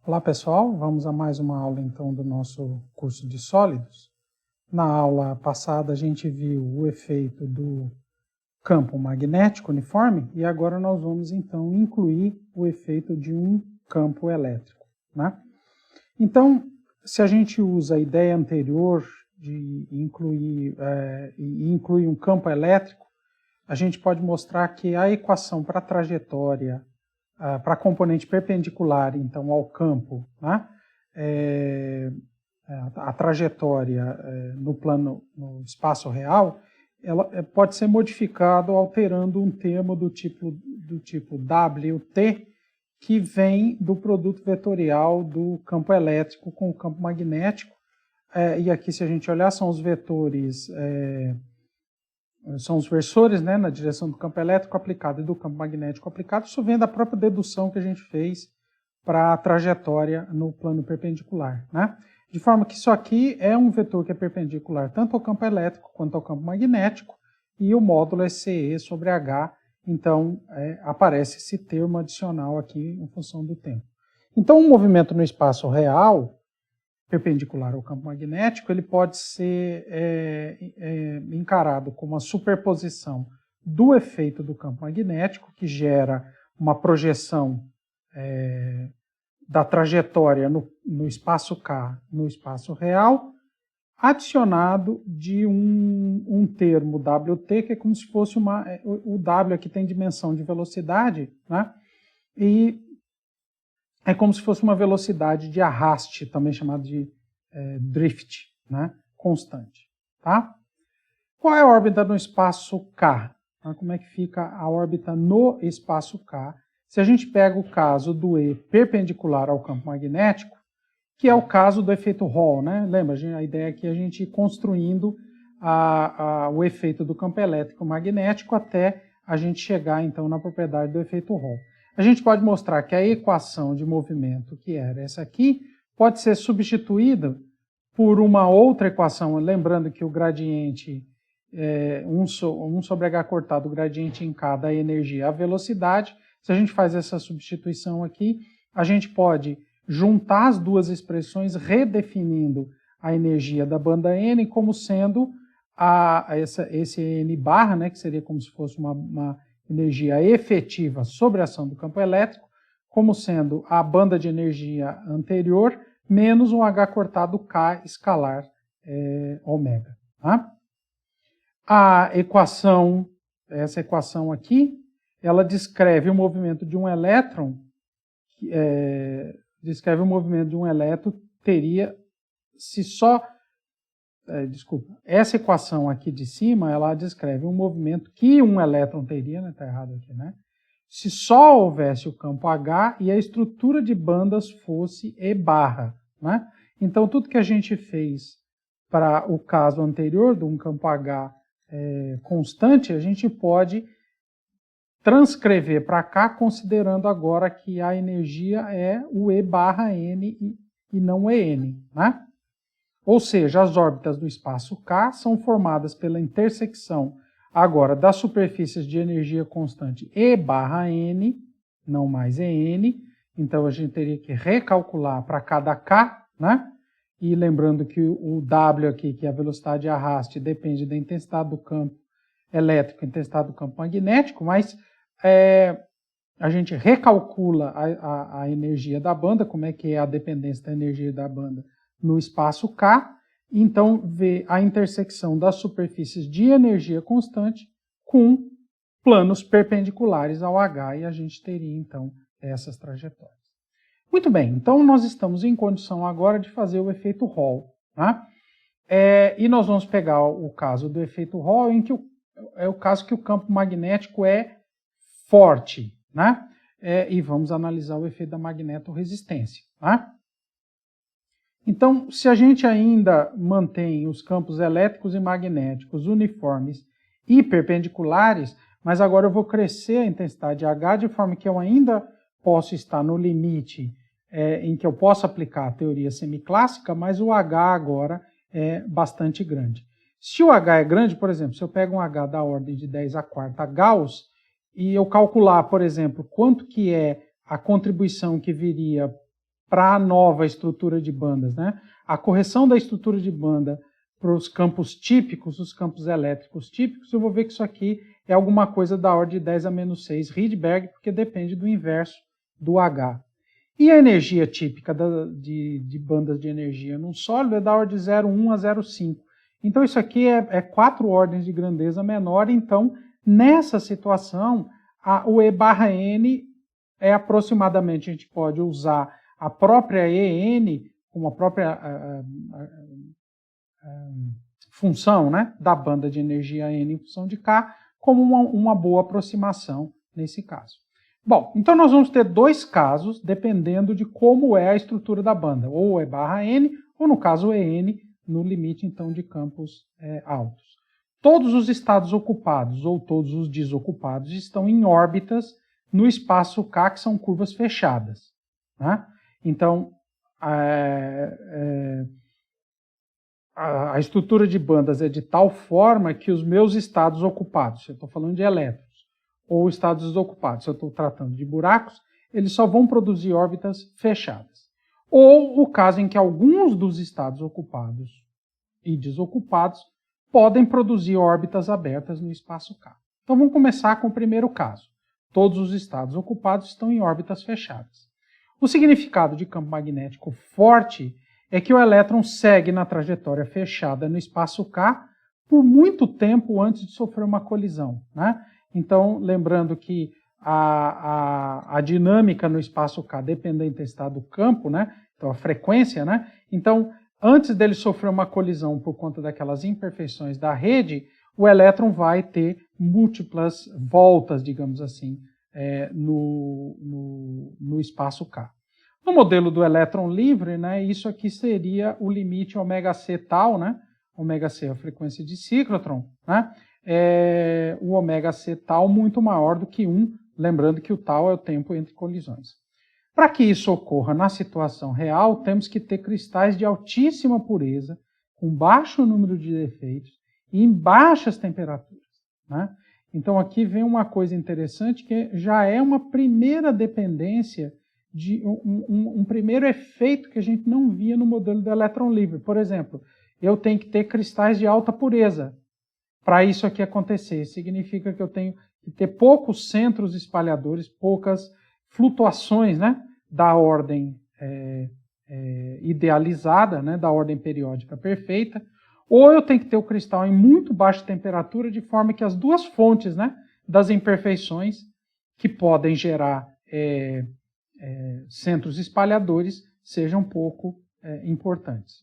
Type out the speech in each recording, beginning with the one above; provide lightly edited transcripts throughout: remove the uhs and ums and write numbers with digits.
Olá pessoal, vamos a mais uma aula então do nosso curso de sólidos. Na aula passada a gente viu o efeito do campo magnético uniforme e agora nós vamos então incluir o efeito de um campo elétrico, né? Então, se a gente usa a ideia anterior de incluir um campo elétrico, a gente pode mostrar que a equação para a trajetória para a componente perpendicular, então, ao campo, né? A trajetória no espaço real, ela pode ser modificada alterando um termo do tipo WT, que vem do produto vetorial do campo elétrico com o campo magnético. E aqui, se a gente olhar, são os vetores... são os versores, né, na direção do campo elétrico aplicado e do campo magnético aplicado. Isso vem da própria dedução que a gente fez para a trajetória no plano perpendicular, né? De forma que isso aqui é um vetor que é perpendicular tanto ao campo elétrico quanto ao campo magnético, e o módulo é CE sobre H, então aparece esse termo adicional aqui em função do tempo. Então, um movimento no espaço real, perpendicular ao campo magnético, ele pode ser encarado como a superposição do efeito do campo magnético, que gera uma projeção da trajetória no espaço K no espaço real, adicionado de um termo WT, que é como se fosse o W aqui tem dimensão de velocidade, né? E é como se fosse uma velocidade de arraste, também chamada de drift, né? Constante. Tá? Qual é a órbita no espaço K? Como é que fica a órbita no espaço K? Se a gente pega o caso do E perpendicular ao campo magnético, que é o caso do efeito Hall, né? Lembra, a ideia é que a gente ir construindo o efeito do campo elétrico magnético até a gente chegar, então, na propriedade do efeito Hall. A gente pode mostrar que a equação de movimento, que era essa aqui, pode ser substituída por uma outra equação, lembrando que o gradiente, 1 sobre h cortado, o gradiente em K da energia, a velocidade. Se a gente faz essa substituição aqui, a gente pode juntar as duas expressões, redefinindo a energia da banda N como sendo esse N barra, né, que seria como se fosse uma energia efetiva sobre a ação do campo elétrico, como sendo a banda de energia anterior menos um H cortado K escalar ômega. Tá? Essa equação aqui, ela descreve o movimento de um elétron, teria, se só... essa equação aqui de cima, ela descreve um movimento que um elétron teria, né? Tá errado aqui, né? Se só houvesse o campo H e a estrutura de bandas fosse E barra, né? Então, tudo que a gente fez para o caso anterior, de um campo H constante, a gente pode transcrever para cá, considerando agora que a energia é o E barra N e não o EN, né? Ou seja, as órbitas do espaço K são formadas pela intersecção agora das superfícies de energia constante E barra N, não mais EN. Então a gente teria que recalcular para cada K, né? E lembrando que o W aqui, que é a velocidade de arraste, depende da intensidade do campo elétrico, intensidade do campo magnético, mas a gente recalcula a energia da banda, como é que é a dependência da energia da banda no espaço K, então vê a intersecção das superfícies de energia constante com planos perpendiculares ao H, e a gente teria então essas trajetórias. Muito bem, então nós estamos em condição agora de fazer o efeito Hall, tá? E nós vamos pegar o caso do efeito Hall, em que é o caso que o campo magnético é forte, né? E vamos analisar o efeito da magnetorresistência, tá? Então, se a gente ainda mantém os campos elétricos e magnéticos uniformes e perpendiculares, mas agora eu vou crescer a intensidade H de forma que eu ainda posso estar no limite em que eu posso aplicar a teoria semiclássica, mas o H agora é bastante grande. Se o H é grande, por exemplo, se eu pego um H da ordem de 10 a quarta Gauss e eu calcular, por exemplo, quanto que é a contribuição que viria para a nova estrutura de bandas, né? A correção da estrutura de banda para os campos típicos, os campos elétricos típicos, eu vou ver que isso aqui é alguma coisa da ordem de 10 a menos 6 Rydberg, porque depende do inverso do H. E a energia típica de bandas de energia num sólido é da ordem de 0,1 a 0,5. Então isso aqui é 4 ordens de grandeza menor, então nessa situação o E/N é aproximadamente, a gente pode usar a própria EN, como a própria função, né, da banda de energia N em função de K, como uma boa aproximação nesse caso. Bom, então nós vamos ter 2 casos, dependendo de como é a estrutura da banda, ou E/N, ou no caso EN, no limite então de campos altos. Todos os estados ocupados ou todos os desocupados estão em órbitas no espaço K, que são curvas fechadas, né? Então, a estrutura de bandas é de tal forma que os meus estados ocupados, se eu estou falando de elétrons, ou estados desocupados, se eu estou tratando de buracos, eles só vão produzir órbitas fechadas. Ou o caso em que alguns dos estados ocupados e desocupados podem produzir órbitas abertas no espaço K. Então vamos começar com o primeiro caso. Todos os estados ocupados estão em órbitas fechadas. O significado de campo magnético forte é que o elétron segue na trajetória fechada no espaço K por muito tempo antes de sofrer uma colisão, né? Então, lembrando que a dinâmica no espaço K depende da intensidade do campo, né? Então, a frequência, né? Então, antes dele sofrer uma colisão por conta daquelas imperfeições da rede, o elétron vai ter múltiplas voltas, digamos assim, no espaço K. No modelo do elétron livre, né, isso aqui seria o limite ωc tal, né? ωc é a frequência de ciclotron, né? O ωc tal muito maior do que 1, lembrando que o tal é o tempo entre colisões. Para que isso ocorra na situação real, temos que ter cristais de altíssima pureza, com baixo número de defeitos e em baixas temperaturas, né? Então aqui vem uma coisa interessante que já é uma primeira dependência de um primeiro efeito que a gente não via no modelo do elétron livre. Por exemplo, eu tenho que ter cristais de alta pureza para isso aqui acontecer. Significa que eu tenho que ter poucos centros espalhadores, poucas flutuações, né, da ordem idealizada, né, da ordem periódica perfeita, ou eu tenho que ter o cristal em muito baixa temperatura, de forma que as duas fontes, né, das imperfeições que podem gerar centros espalhadores sejam pouco importantes.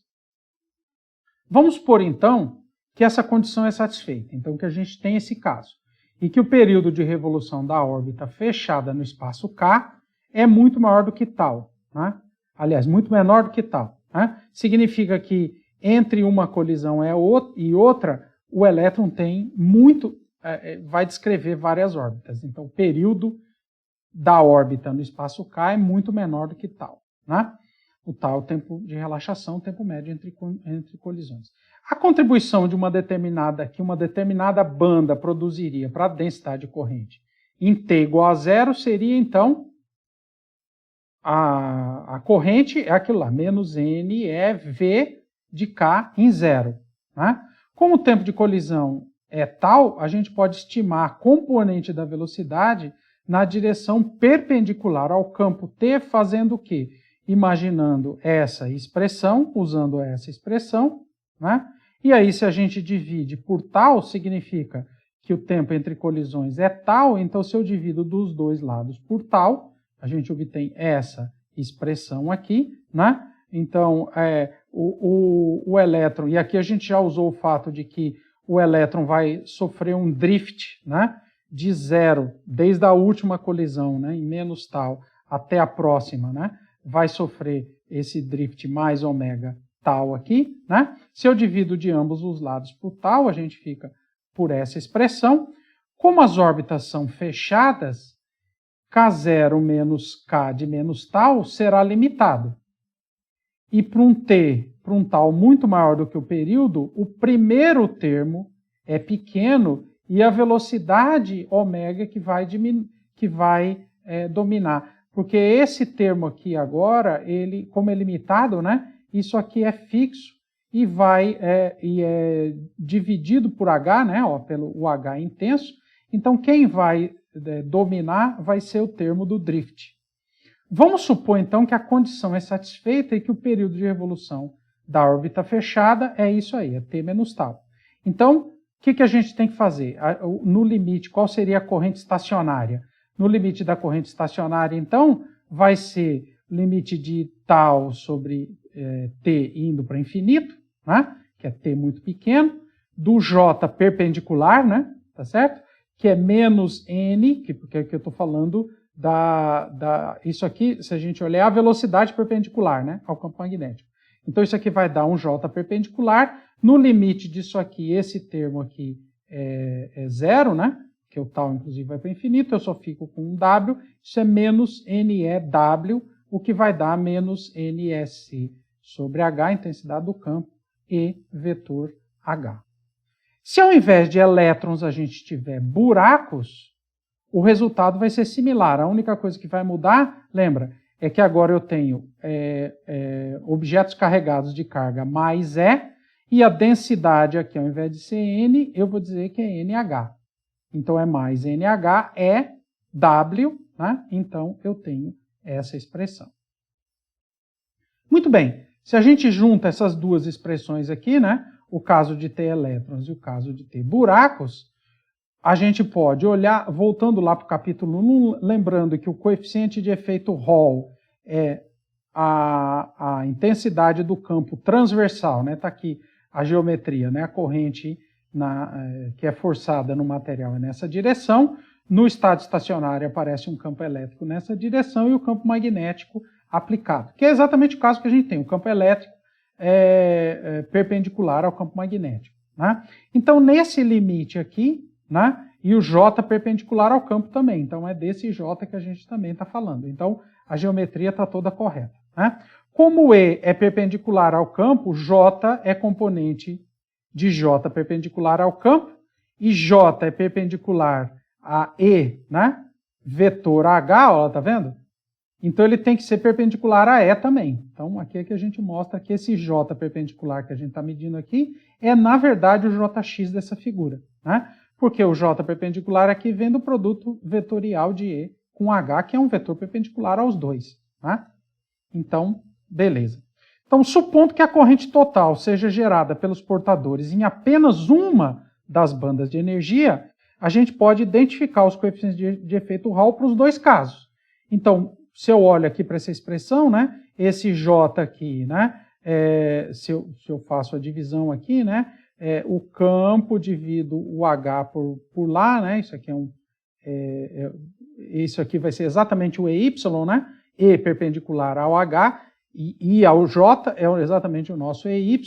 Vamos supor, então, que essa condição é satisfeita. Então, que a gente tem esse caso. E que o período de revolução da órbita fechada no espaço K é muito maior do que tal, né? Aliás, muito menor do que tal, né? Significa que entre uma colisão e outra, o elétron tem vai descrever várias órbitas. Então, o período da órbita no espaço K é muito menor do que tal, né? O tal é o tempo de relaxação, o tempo médio entre colisões. A contribuição de que uma determinada banda produziria para a densidade corrente em T igual a 0 seria, então, a corrente é aquilo lá, menos N é V de K em 0. Né? Como o tempo de colisão é tal, a gente pode estimar a componente da velocidade na direção perpendicular ao campo T, fazendo o quê? Imaginando essa expressão, usando essa expressão, né? E aí, se a gente divide por tal, significa que o tempo entre colisões é tal, então se eu divido dos dois lados por tal, a gente obtém essa expressão aqui, né? Então, o elétron, e aqui a gente já usou o fato de que o elétron vai sofrer um drift, né? De 0, desde a última colisão, né? Em menos tal, até a próxima, né? Vai sofrer esse drift mais ômega tal aqui, né? Se eu divido de ambos os lados por tal, a gente fica por essa expressão. Como as órbitas são fechadas, K0 menos K de menos tal será limitado. E para um tal muito maior do que o período, o primeiro termo é pequeno e a velocidade ômega que vai dominar. Porque esse termo aqui agora, ele, como é limitado, né? Isso aqui é fixo e é dividido por H, né? Ó, pelo o H intenso. Então, quem vai dominar vai ser o termo do drift. Vamos supor, então, que a condição é satisfeita e que o período de revolução da órbita fechada é isso aí, é t menos tal. Então, o que a gente tem que fazer? No limite, qual seria a corrente estacionária? No limite da corrente estacionária, então, vai ser o limite de tal sobre t indo para infinito, né? Que é t muito pequeno, do j perpendicular, né? Tá certo? Que é menos n, porque eu estou falando isso aqui, se a gente olhar, a velocidade perpendicular, né, ao campo magnético. Então, isso aqui vai dar um j perpendicular. No limite disso aqui, esse termo aqui é zero, né? Que o tal, inclusive, vai para infinito. Eu só fico com um w. Isso é menos NEW, o que vai dar menos NSC sobre H, intensidade do campo, e vetor H. Se ao invés de elétrons a gente tiver buracos, o resultado vai ser similar. A única coisa que vai mudar, lembra, é que agora eu tenho objetos carregados de carga mais e a densidade aqui, ao invés de ser N, eu vou dizer que é NH. Então, é mais NH, W, né? Então, eu tenho essa expressão. Muito bem, se a gente junta essas duas expressões aqui, né? O caso de ter elétrons e o caso de ter buracos, a gente pode olhar, voltando lá para o capítulo 1, lembrando que o coeficiente de efeito Hall é a intensidade do campo transversal, né? Está aqui a geometria, né? A corrente que é forçada no material é nessa direção. No estado estacionário aparece um campo elétrico nessa direção e o campo magnético aplicado, que é exatamente o caso que a gente tem. O campo elétrico é perpendicular ao campo magnético, né? Então, nesse limite aqui, né? E o J perpendicular ao campo também. Então, é desse J que a gente também está falando. Então, a geometria está toda correta, né? Como E é perpendicular ao campo, J é componente de J perpendicular ao campo, e J é perpendicular a E, né? Vetor H, ó, tá vendo? Então, ele tem que ser perpendicular a E também. Então, aqui é que a gente mostra que esse J perpendicular que a gente está medindo aqui é, na verdade, o JX dessa figura, né? Porque o J perpendicular aqui vem do produto vetorial de E com H, que é um vetor perpendicular aos dois, né? Então, beleza. Então, supondo que a corrente total seja gerada pelos portadores em apenas uma das bandas de energia, a gente pode identificar os coeficientes de efeito Hall para os dois casos. Então, se eu olho aqui para essa expressão, né, esse J aqui, né, se eu faço a divisão aqui, né, o campo divido o H por lá, né, isso aqui vai ser exatamente o EY, né, E perpendicular ao H, e ao J é exatamente o nosso EY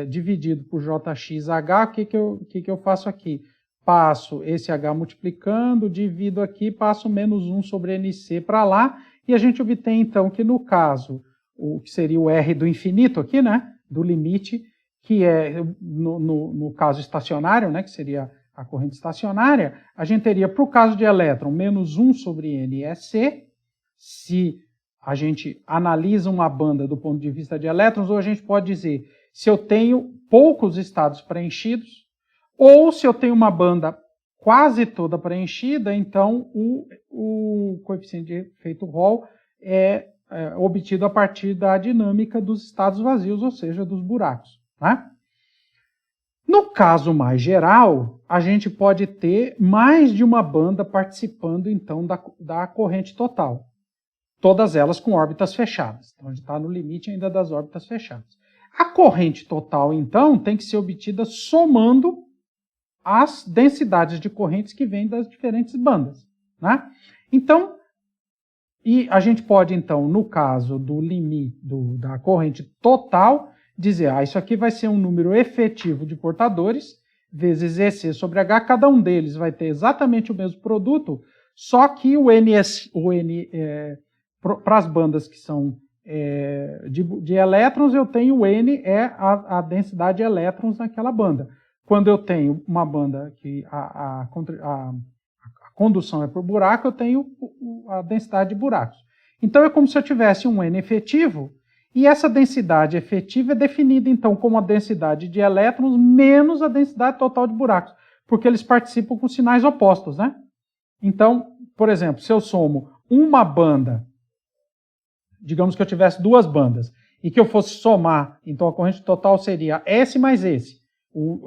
dividido por JXH, o que eu faço aqui? Passo esse H multiplicando, divido aqui, passo menos 1 sobre NC para lá, e a gente obtém então que no caso, o que seria o R do infinito aqui, né, do limite, que é no caso estacionário, né, que seria a corrente estacionária, a gente teria para o caso de elétron menos 1 sobre NSC, se a gente analisa uma banda do ponto de vista de elétrons, ou a gente pode dizer se eu tenho poucos estados preenchidos, ou se eu tenho uma banda quase toda preenchida, então o coeficiente de efeito Hall é obtido a partir da dinâmica dos estados vazios, ou seja, dos buracos, né? No caso mais geral, a gente pode ter mais de uma banda participando, então, da corrente total. Todas elas com órbitas fechadas. Então, a gente está no limite ainda das órbitas fechadas. A corrente total, então, tem que ser obtida somando as densidades de correntes que vêm das diferentes bandas, né? Então, e a gente pode, então, no caso do limite da corrente total, dizer, isso aqui vai ser um número efetivo de portadores, vezes EC sobre H, cada um deles vai ter exatamente o mesmo produto, só que para as bandas que são de elétrons, eu tenho o N a densidade de elétrons naquela banda. Quando eu tenho uma banda que a condução é por buraco, eu tenho a densidade de buracos. Então é como se eu tivesse um N efetivo, e essa densidade efetiva é definida então como a densidade de elétrons menos a densidade total de buracos, porque eles participam com sinais opostos, né? Então, por exemplo, se eu somo uma banda, digamos que eu tivesse duas bandas, e que eu fosse somar, então a corrente total seria S mais esse,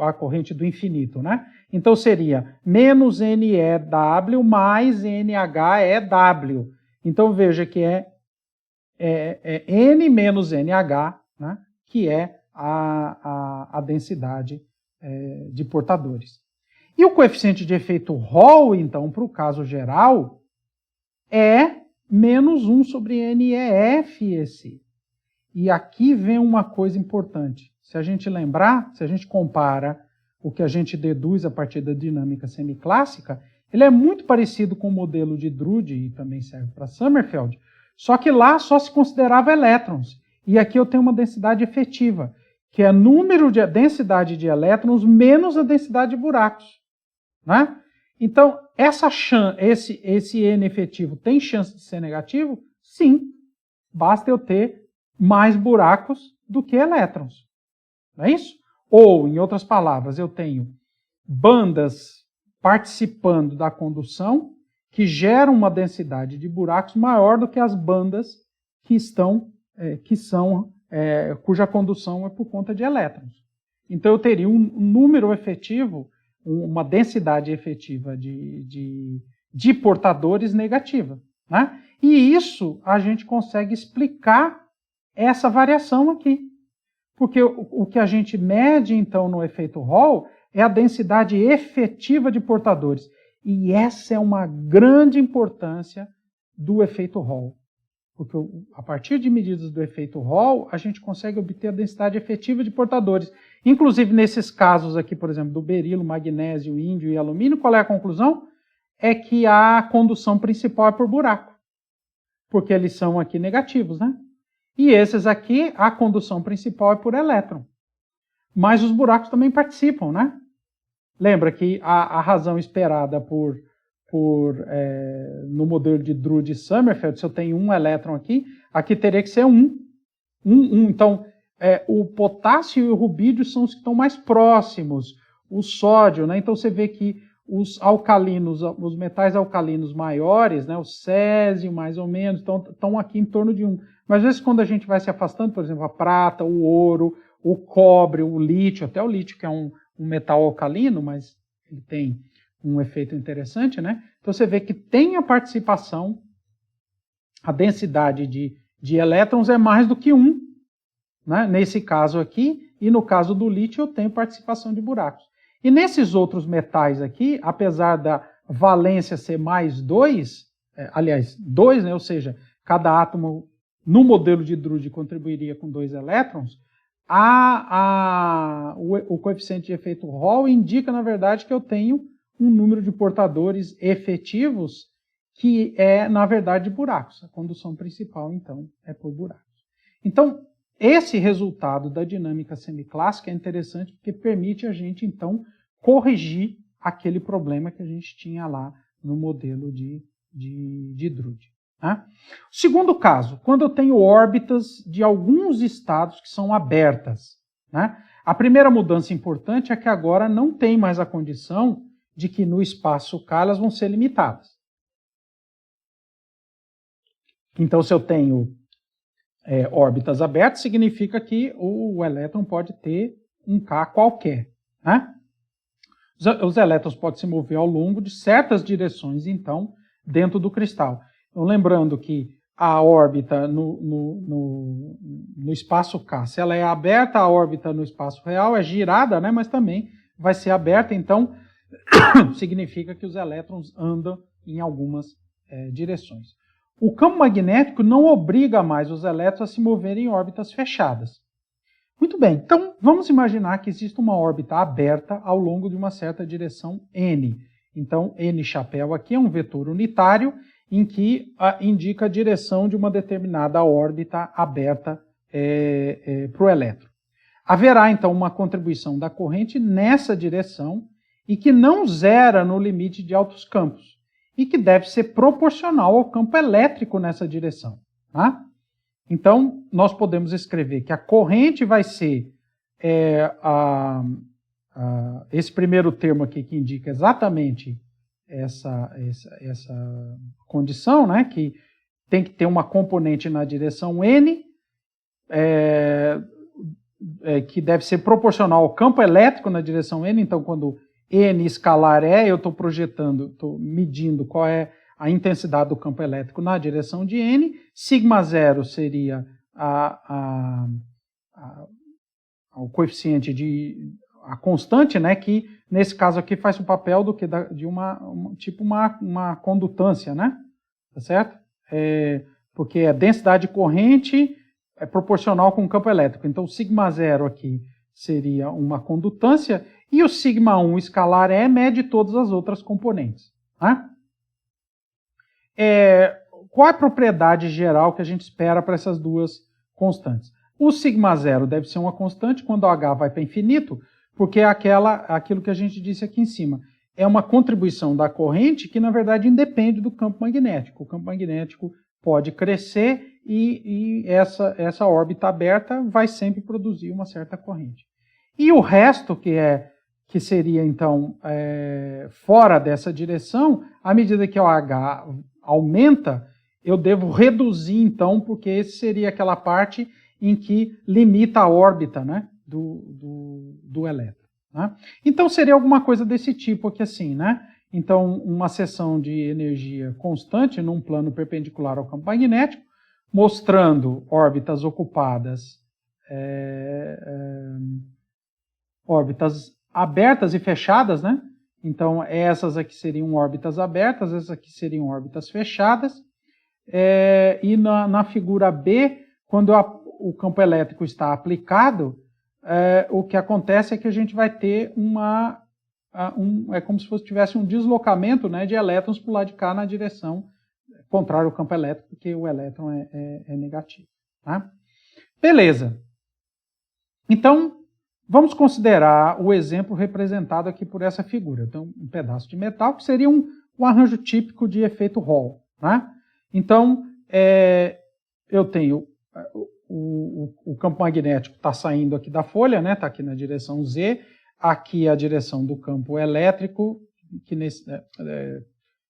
a corrente do infinito, né? Então seria menos NEW mais NHEW. Então veja que é N menos NH, né? Que é a densidade de portadores. E o coeficiente de efeito Hall, então, para o caso geral, é menos 1 sobre NEFEC. E aqui vem uma coisa importante. Se a gente lembrar, se a gente compara o que a gente deduz a partir da dinâmica semiclássica, ele é muito parecido com o modelo de Drude, e também serve para Sommerfeld, só que lá só se considerava elétrons. E aqui eu tenho uma densidade efetiva, que é número de densidade de elétrons menos a densidade de buracos. Né? Então, esse N efetivo tem chance de ser negativo? Sim. Basta eu ter mais buracos do que elétrons. Não é isso? Ou, em outras palavras, eu tenho bandas participando da condução que geram uma densidade de buracos maior do que as bandas cuja condução é por conta de elétrons. Então eu teria um número efetivo, uma densidade efetiva de portadores negativa. Né? E isso a gente consegue explicar essa variação aqui. Porque o que a gente mede, então, no efeito Hall é a densidade efetiva de portadores. E essa é uma grande importância do efeito Hall. Porque a partir de medidas do efeito Hall, a gente consegue obter a densidade efetiva de portadores. Inclusive, nesses casos aqui, por exemplo, do berilo, magnésio, índio e alumínio, qual é a conclusão? É que a condução principal é por buraco. Porque eles são aqui negativos, né? E esses aqui, a condução principal é por elétron. Mas os buracos também participam, né? Lembra que a razão esperada no modelo de Drude e Sommerfeld, se eu tenho um elétron aqui teria que ser um. Então, o potássio e o rubídio são os que estão mais próximos. O sódio, né? Então você vê que os alcalinos, os metais alcalinos maiores, né? O césio mais ou menos, estão aqui em torno de 1. Mas às vezes quando a gente vai se afastando, por exemplo, a prata, o ouro, o cobre, o lítio, até o lítio que é um metal alcalino, mas ele tem um efeito interessante, né? Então você vê que tem a participação, a densidade de elétrons é mais do que 1, né? Nesse caso aqui, e no caso do lítio eu tenho participação de buracos. E nesses outros metais aqui, apesar da valência ser mais 2, aliás, 2, né? Ou seja, cada átomo no modelo de Drude contribuiria com 2 elétrons, o coeficiente de efeito Hall indica, na verdade, que eu tenho um número de portadores efetivos que é, na verdade, buracos. A condução principal, então, é por buracos. Então, esse resultado da dinâmica semiclássica é interessante porque permite a gente, então, corrigir aquele problema que a gente tinha lá no modelo de Drude. Né? Segundo caso, quando eu tenho órbitas de alguns estados que são abertas. Né? A primeira mudança importante é que agora não tem mais a condição de que no espaço K elas vão ser limitadas. Então, se eu tenho órbitas abertas, significa que o elétron pode ter um K qualquer. Né? Os elétrons podem se mover ao longo de certas direções, então, dentro do cristal. Então, lembrando que a órbita no espaço K, se ela é aberta, a órbita no espaço real é girada, né, mas também vai ser aberta, então significa que os elétrons andam em algumas direções. O campo magnético não obriga mais os elétrons a se moverem em órbitas fechadas. Muito bem, então vamos imaginar que existe uma órbita aberta ao longo de uma certa direção n. Então, n chapéu aqui é um vetor unitário em que indica a direção de uma determinada órbita aberta para o elétron. Haverá, então, uma contribuição da corrente nessa direção e que não zera no limite de altos campos. e que deve ser proporcional ao campo elétrico nessa direção. Tá? Então, nós podemos escrever que a corrente vai ser esse primeiro termo aqui que indica exatamente essa condição, né, que tem que ter uma componente na direção N, que deve ser proporcional ao campo elétrico na direção N. Então, quando N escalar eu estou projetando, estou medindo qual é a intensidade do campo elétrico na direção de N. Sigma 0 seria o coeficiente a constante, né, que nesse caso aqui faz o papel de uma condutância, né, tá certo? Porque a densidade de corrente é proporcional com o campo elétrico. Então, o sigma 0 aqui seria uma condutância e o sigma 1 escalar mede todas as outras componentes. Né? Qual é a propriedade geral que a gente espera para essas duas constantes? O sigma 0 deve ser uma constante quando o H vai para infinito, porque é aquilo que a gente disse aqui em cima. É uma contribuição da corrente que, na verdade, independe do campo magnético. O campo magnético pode crescer e essa órbita aberta vai sempre produzir uma certa corrente. E o resto, que seria, então, fora dessa direção, à medida que o H aumenta, eu devo reduzir, então, porque esse seria aquela parte em que limita a órbita, né, do elétron. Né? Então, seria alguma coisa desse tipo aqui assim, né? Então, uma seção de energia constante num plano perpendicular ao campo magnético, mostrando órbitas ocupadas, órbitas abertas e fechadas, né? Então, essas aqui seriam órbitas abertas, essas aqui seriam órbitas fechadas. E na figura B, quando o campo elétrico está aplicado, o que acontece é que a gente vai ter é como se tivesse um deslocamento, né, de elétrons para o lado de cá na direção contrária ao campo elétrico, porque o elétron é negativo. Tá? Beleza. Então, vamos considerar o exemplo representado aqui por essa figura. Então, um pedaço de metal, que seria um arranjo típico de efeito Hall. Né? Então, eu tenho o campo magnético está saindo aqui da folha, né? Está aqui na direção Z, aqui a direção do campo elétrico,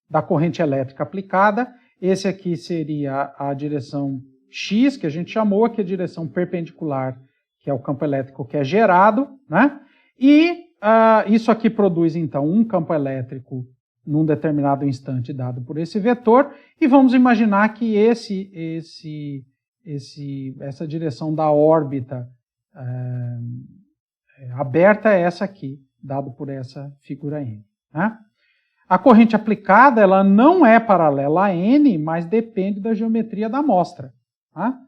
da corrente elétrica aplicada. Esse aqui seria a direção X, que a gente chamou, aqui a direção perpendicular, que é o campo elétrico que é gerado, né? E isso aqui produz, então, um campo elétrico num determinado instante dado por esse vetor, e vamos imaginar que essa direção da órbita aberta é essa aqui, dado por essa figura N. Né? A corrente aplicada ela não é paralela a N, mas depende da geometria da amostra. Tá?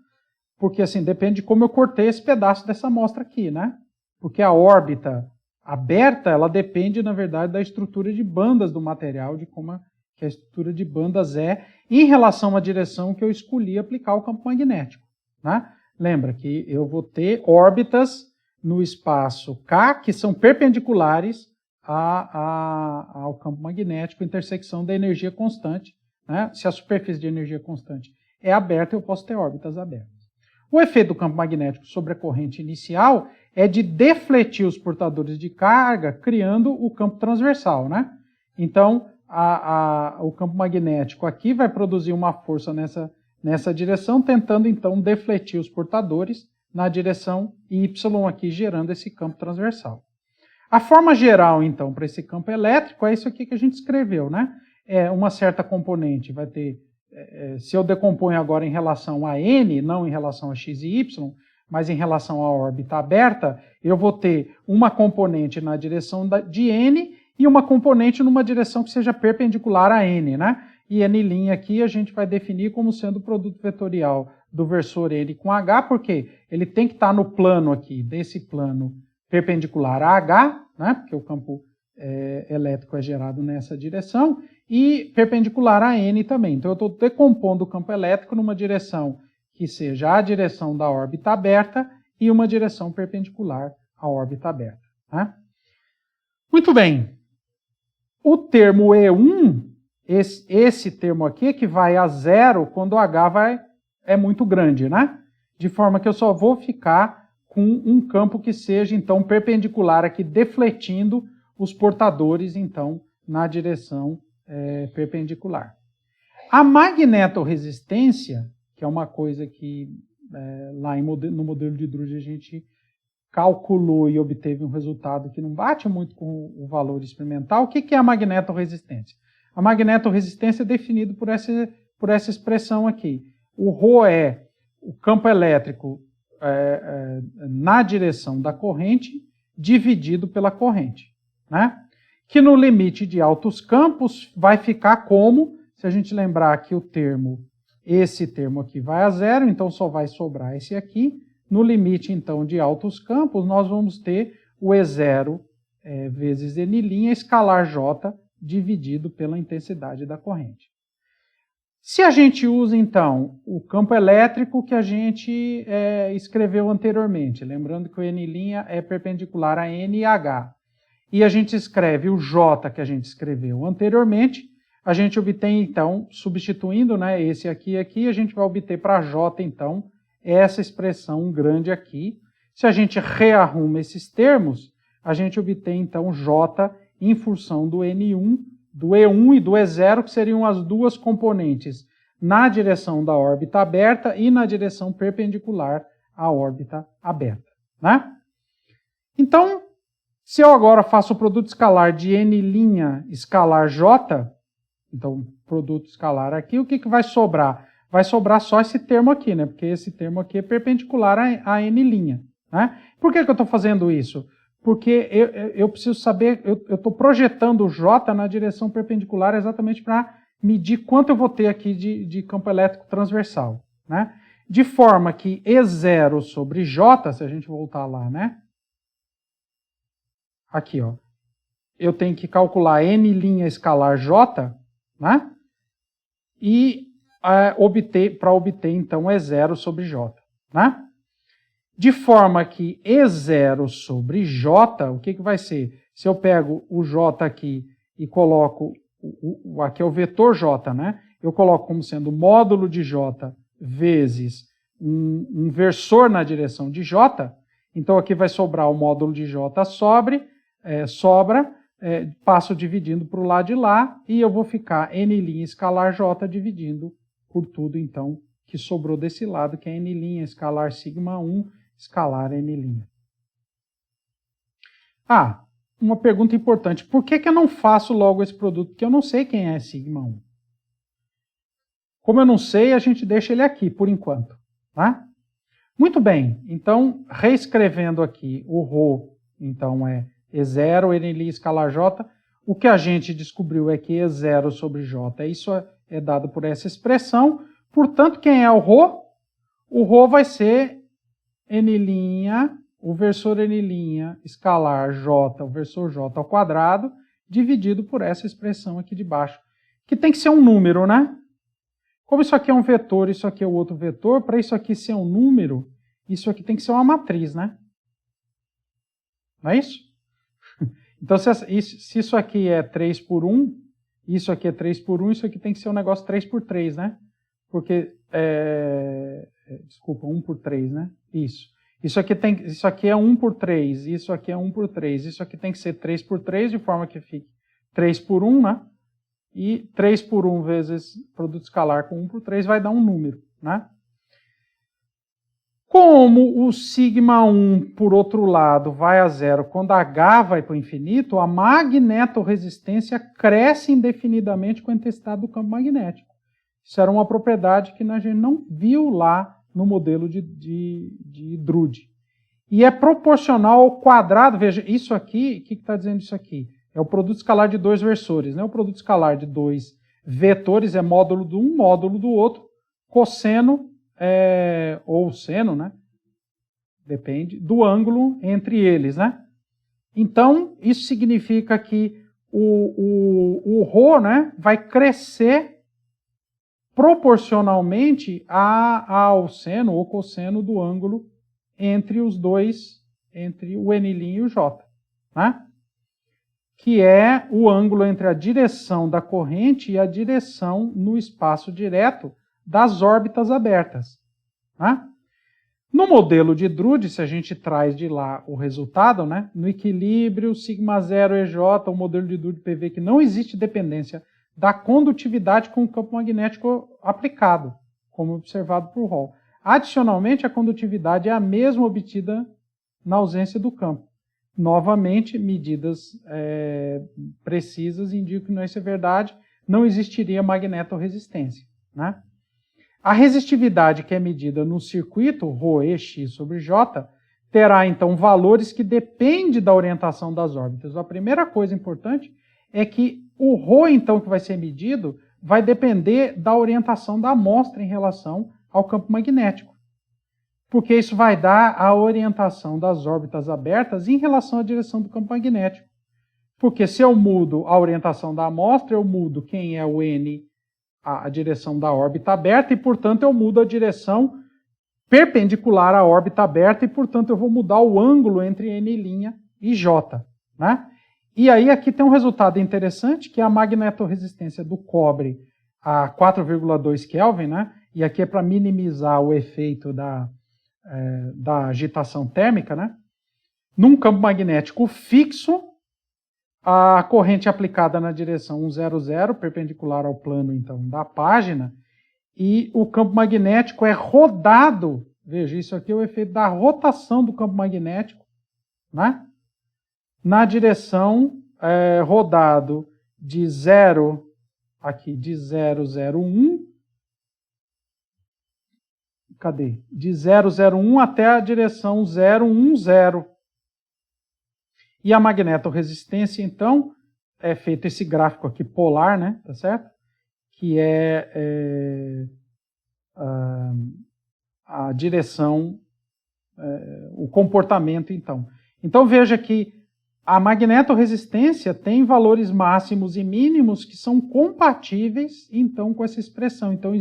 Porque assim, depende de como eu cortei esse pedaço dessa amostra aqui. Né? Porque a órbita aberta ela depende, na verdade, da estrutura de bandas do material, de como que a estrutura de bandas é em relação à direção que eu escolhi aplicar o campo magnético. Né? Lembra que eu vou ter órbitas no espaço K que são perpendiculares ao campo magnético, intersecção da energia constante. Né? Se a superfície de energia constante é aberta, eu posso ter órbitas abertas. O efeito do campo magnético sobre a corrente inicial é de defletir os portadores de carga, criando o campo transversal. Né? Então, o campo magnético aqui vai produzir uma força nessa direção, tentando então defletir os portadores na direção Y aqui, gerando esse campo transversal. A forma geral, então, para esse campo elétrico é isso aqui que a gente escreveu, né? Uma certa componente vai ter, se eu decomponho agora em relação a N, não em relação a X e Y, mas em relação à órbita aberta, eu vou ter uma componente na direção de N e uma componente numa direção que seja perpendicular a N, né? E N' aqui a gente vai definir como sendo o produto vetorial do versor N com H, porque ele tem que estar no plano aqui, desse plano perpendicular a H, né? Porque o campo elétrico é gerado nessa direção, e perpendicular a N também. Então eu estou decompondo o campo elétrico numa direção que seja a direção da órbita aberta e uma direção perpendicular à órbita aberta. Né? Muito bem. O termo E1, esse termo aqui que vai a 0 quando o H é muito grande, né? De forma que eu só vou ficar com um campo que seja, então, perpendicular aqui, defletindo os portadores, então, na direção perpendicular. A magnetorresistência, que é uma coisa que lá no modelo de Drude a gente calculou e obteve um resultado que não bate muito com o valor experimental. O que é a magnetorresistência? A magnetorresistência é definida por essa expressão aqui. O ρ é o campo elétrico na direção da corrente dividido pela corrente, né? Que no limite de altos campos vai ficar como, se a gente lembrar que esse termo aqui vai a 0, então só vai sobrar esse aqui. No limite, então, de altos campos, nós vamos ter o E0 vezes N' escalar J dividido pela intensidade da corrente. Se a gente usa, então, o campo elétrico que a gente escreveu anteriormente, lembrando que o N' é perpendicular a N e H, e a gente escreve o J que a gente escreveu anteriormente, a gente obtém, então, substituindo, né, esse aqui e aqui, a gente vai obter para J, então, essa expressão grande aqui. Se a gente rearruma esses termos, a gente obtém, então, J em função do N1, do E1 e do E0, que seriam as duas componentes na direção da órbita aberta e na direção perpendicular à órbita aberta, né? Então, se eu agora faço o produto escalar de N' escalar J, então, produto escalar aqui, o que vai sobrar? Vai sobrar só esse termo aqui, né? Porque esse termo aqui é perpendicular a N', né? Por que eu estou fazendo isso? Porque eu preciso saber, eu estou projetando o J na direção perpendicular exatamente para medir quanto eu vou ter aqui de campo elétrico transversal, né? De forma que E0 sobre J, se a gente voltar lá, né? Aqui, ó. Eu tenho que calcular N' escalar J, né? E para obter, então, E0 sobre J, né? De forma que E0 sobre J, o que vai ser? Se eu pego o J aqui e coloco, aqui é o vetor J, né? Eu coloco como sendo módulo de J vezes um versor na direção de J, então aqui vai sobrar o módulo de J sobra, passo dividindo para o lado de lá, e eu vou ficar N' escalar J dividindo por tudo, então, que sobrou desse lado, que é N' escalar sigma 1 escalar N'. Ah, uma pergunta importante. Por que eu não faço logo esse produto? Porque eu não sei quem é sigma 1. Como eu não sei, a gente deixa ele aqui, por enquanto, tá? Muito bem. Então, reescrevendo aqui, o ρ, então, é E0, N' escalar J. O que a gente descobriu é que E0 sobre J, isso é dado por essa expressão. Portanto, quem é o ρ? O ρ vai ser N', o versor N' escalar J, o versor J ao quadrado, dividido por essa expressão aqui de baixo, que tem que ser um número, né? Como isso aqui é um vetor, isso aqui é o outro vetor, para isso aqui ser um número, isso aqui tem que ser uma matriz, né? Não é isso? Então, se isso aqui é 3 por 1, isso aqui é 3 por 1, isso aqui tem que ser um negócio 3 por 3, né? Porque, desculpa, 1 por 3, né? Isso. Isso aqui é 1 por 3, isso aqui é 1 por 3, isso aqui tem que ser 3 por 3, de forma que fique 3 por 1, né? E 3 por 1 vezes produto escalar com 1 por 3 vai dar um número, né? Como o sigma 1, por outro lado, vai a 0 quando H vai para o infinito, a magnetorresistência cresce indefinidamente com a intensidade do campo magnético. Isso era uma propriedade que a gente não viu lá no modelo de Drude. E é proporcional ao quadrado. Veja, isso aqui, o que está dizendo isso aqui? É o produto escalar de dois versores, né? O produto escalar de dois vetores é módulo de um, módulo do outro, cosseno ou seno, né? Depende do ângulo entre eles, né? Então, isso significa que o ρ, né, vai crescer proporcionalmente ao seno ou cosseno do ângulo entre os dois, entre o N' e o J, né? que é o ângulo entre a direção da corrente e a direção no espaço direto das órbitas abertas. Né? No modelo de Drude, se a gente traz de lá o resultado, né? No equilíbrio σ0 EJ, o modelo de Drude PV, que não existe dependência da condutividade com o campo magnético aplicado, como observado por Hall. Adicionalmente, a condutividade é a mesma obtida na ausência do campo. Novamente, medidas precisas indicam que não isso é verdade, não existiria magnetorresistência. Né? A resistividade que é medida no circuito, ρe x sobre j, terá então valores que dependem da orientação das órbitas. A primeira coisa importante é que o ρ, então, que vai ser medido, vai depender da orientação da amostra em relação ao campo magnético. Porque isso vai dar a orientação das órbitas abertas em relação à direção do campo magnético. Porque se eu mudo a orientação da amostra, eu mudo quem é o N, a direção da órbita aberta, e, portanto, eu mudo a direção perpendicular à órbita aberta, e, portanto, eu vou mudar o ângulo entre N' e J. Né? E aí aqui tem um resultado interessante, que é a magnetorresistência do cobre a 4,2 Kelvin, né? E aqui é para minimizar o efeito da agitação térmica, né? Num campo magnético fixo, a corrente aplicada na direção 100, perpendicular ao plano, então, da página, e o campo magnético é rodado, veja, isso aqui é o efeito da rotação do campo magnético, né? Na direção rodado de 0, aqui, de 001, cadê? De 001 até a direção 010. E a magnetorresistência, então, é feito esse gráfico aqui polar, né? Tá certo? Que é a direção, o comportamento, então. Então, veja que a magnetorresistência tem valores máximos e mínimos que são compatíveis, então, com essa expressão. Então,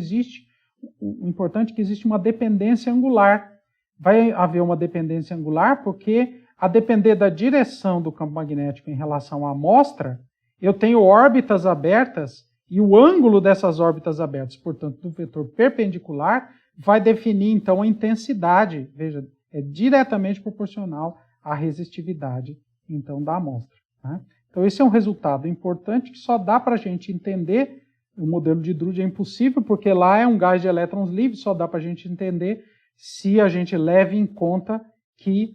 o importante é que existe uma dependência angular. Vai haver uma dependência angular porque, a depender da direção do campo magnético em relação à amostra, eu tenho órbitas abertas e o ângulo dessas órbitas abertas, portanto, do vetor perpendicular, vai definir, então, a intensidade. Veja, é diretamente proporcional à resistividade, então, da amostra. Né? Então, esse é um resultado importante que só dá para a gente entender. O modelo de Drude é impossível, porque lá é um gás de elétrons livres, só dá para a gente entender se a gente leva em conta que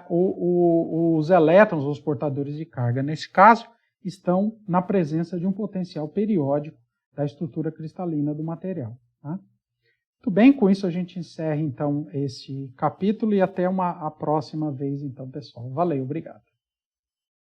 os elétrons, os portadores de carga, nesse caso, estão na presença de um potencial periódico da estrutura cristalina do material. Tá? Muito bem, com isso a gente encerra então esse capítulo e até a próxima vez, então, pessoal. Valeu, obrigado.